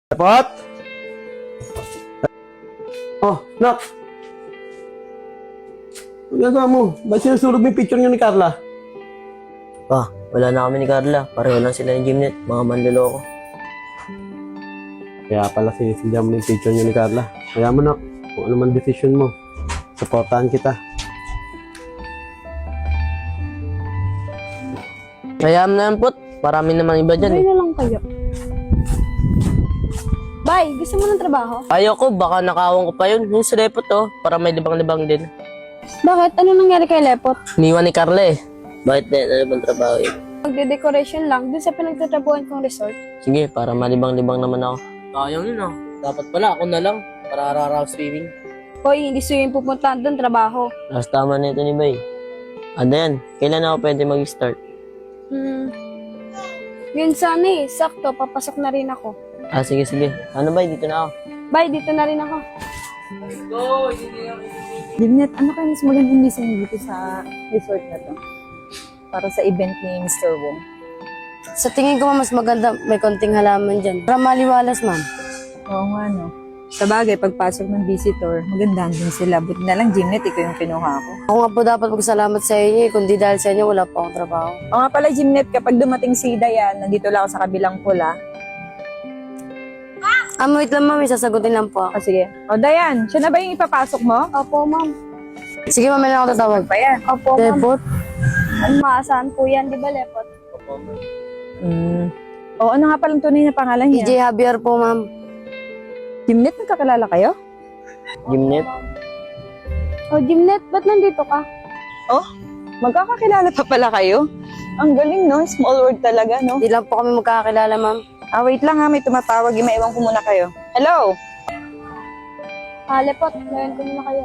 Dapat? Oh, nak. Ano ginagawa mo? Ba't sinusulog mo yung picture niyo ni Carla? Pa, wala na kami ni Carla. Pareho lang sila ni Jimnet. Mga manloloko. Kaya pala sinisilya mo na yung picture niyo ni Carla. Kaya mo, nak. Kung ano man decision mo, supportahan kita. Kaya na yan, Put. Marami naman iba dyan. Sabay na lang kayo. Bay, gusto mo ng trabaho? Ayoko, baka nakawang ko pa yun. Yung sa Lepot, oh. Para may libang-libang din. Bakit? Ano nangyari kay Lepot? Niwan ni Carla eh. Bakit din? Ano bang trabaho yun? Magde-decoration lang dun sa pinagtatrabuhan kong resort. Sige, para malibang-libang naman ako. Sayang yun ah. Dapat pala ako na lang. Para araw-araw swimming. Hoy, hindi swimming pupuntahan dun, trabaho. Tapos tama na ito ni Bay. Ano yan? Kailan ako pwede mag-start? Yun sana eh, sakto, papasok na rin ako. Ah, sige, sige. Ano Bay? Dito na ako. Bay, dito na rin ako. Jimnet, ano kayo mas magandang design dito sa resort na to? Para sa event ni Mr. Wong. Sa tingin ko mas maganda may konting halaman dyan. Para maliwalas man. Oo nga, no? Sa bagay, pagpasok ng visitor, magandaan din sila. Buti na lang, Jimnet, ikaw yung kinuha ko. Ako nga po dapat magsalamat sa inyo eh. Kundi dahil sa inyo, wala pa akong trabaho. Oo nga pala, Jimnet, kapag dumating si Dayan, nandito lang ako sa kabilang pula. Wait lang ma'am, sasagutin lang po ako. O sige. O Dayan, siya na ba yung ipapasok mo? Opo, ma'am. Sige ma'am, may lang ako tatawag. Pa yan. Opo, ma'am. Depot? Ano maasahan po yan, di ba, Lepot? O ano nga palang tunay na pangalan niya? DJ Javier po ma'am. Jimnet, nagkakilala kayo? Jimnet? O, Jimnet, ba't nandito ka? Oh, magkakakilala pa pala kayo? Ang galing, no? Small world talaga, no? Hindi lang po kami magkakakilala ma'am. Wait lang ha, may tumatawag. Maiwan ko muna kayo. Hello? Lepot, ngayon ko muna kayo.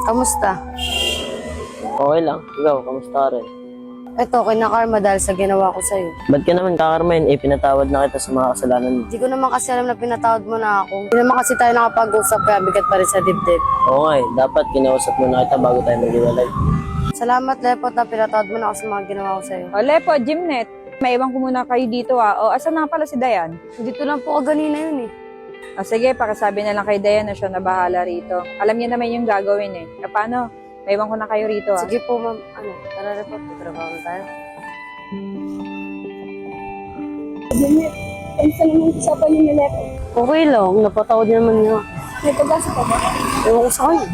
Kamusta? Okay lang. Ikaw, kamusta ka rin? Eto, okay na karma dahil sa ginawa ko sa'yo. Ba't ka naman kakarmain? Eh, pinatawad na kita sa mga kasalanan mo. Hindi ko naman kasi alam na pinatawad mo na ako. Hindi naman kasi tayo nakapag-usap kaya bigat pa rin sa dibdib. Oo nga eh. Dapat kinausap mo na kita bago tayo maghiwalay. Salamat Lepot na pinatawad mo na ako sa mga ginawa ko sa'yo. O Lepo, Jimnet. Maiwan ko muna kayo dito O, asan na pala si Dayan? Dito lang po ka ganina yun eh. Sige, pakisabi na lang kay Dayan na siya na bahala rito. Alam niya naman yung gagawin eh. Paano? Maiwan ko na kayo rito Sige po ma'am. Tara Lepot, trabaho na tayo. Jimnet, kamusta naman usapan niyo ni Lepot? Okay lang, napatawad naman niya. May pag-asa pa ba? Ewan ko sa kanya.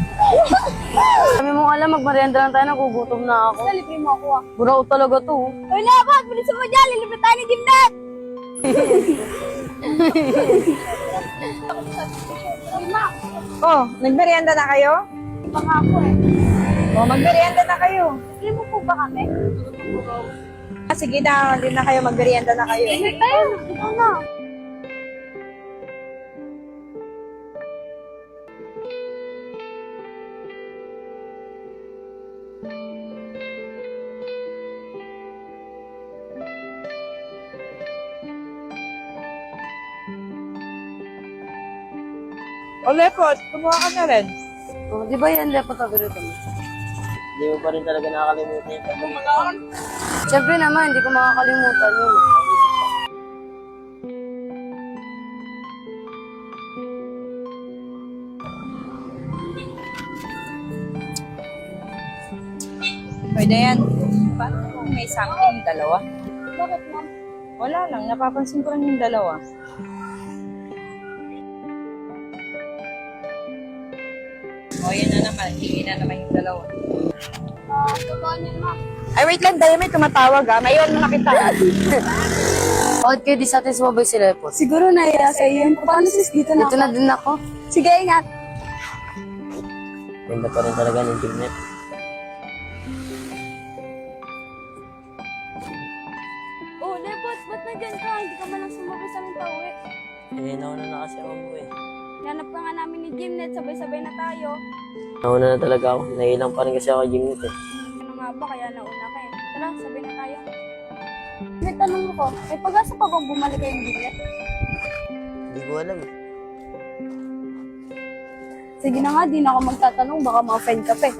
Kami mong alam, magmerienda lang tayo, nagugutom na ako. Basta libre mo ako Buraw talaga to. Hoy, Lepot, bilisan mo dyan, lilibre tayo ni Jimnet! Hoy, ma, Oh, nagmerienda na kayo? iba nga ako eh. Oh, magmerienda na kayo. Libre mo po ba kami? Sige na, hindi na kayo, magmerienda na kayo. Libre tayo, ito na. O Lepot, kumuha ka na rin. Oh, di ba yan, Lepot, pagkakita mo? Hindi mo pa rin talaga nakakalimutan yung pag-uwi. Siyempre naman, hindi ko makakalimutan yun. Hoy Dayan, paano kung may something yung dalawa? Bakit, ma'am? Wala lang, napapansin ko lang yung dalawa. O, yan na naman. Hindi na naman yung dalawa. Totoo niyan, ma'am. Ay, wait lang. Dahil may tumatawag May iwan mo na kita. Bakit kayo di sa atin sumabay si Lepot? Siguro naiya sa iyo. Paano sis, dito na Dito ako? na din ako. Sige, ingat. Ganda pa rin talaga ng Jimnet. Oh, Lepot, ba't nandyan ka? Hindi ka man lang sumabay sa aming pauwi. Eh, nauna na kasi ako mo eh. Hanap ka nga namin ni Jimnet, sabay-sabay na tayo. Nauna na talaga ako. Nailang pa rin kasi ako kay Jimnet eh. Ano nga ba, kaya nauna ka eh. Tara, sabay na tayo. May tanong ko, may pag-asa pa bang bumalik kayong Jimnet? Hindi ko alam eh. Sige na nga, di na ako magtatanong, baka ma-offend ka pa eh.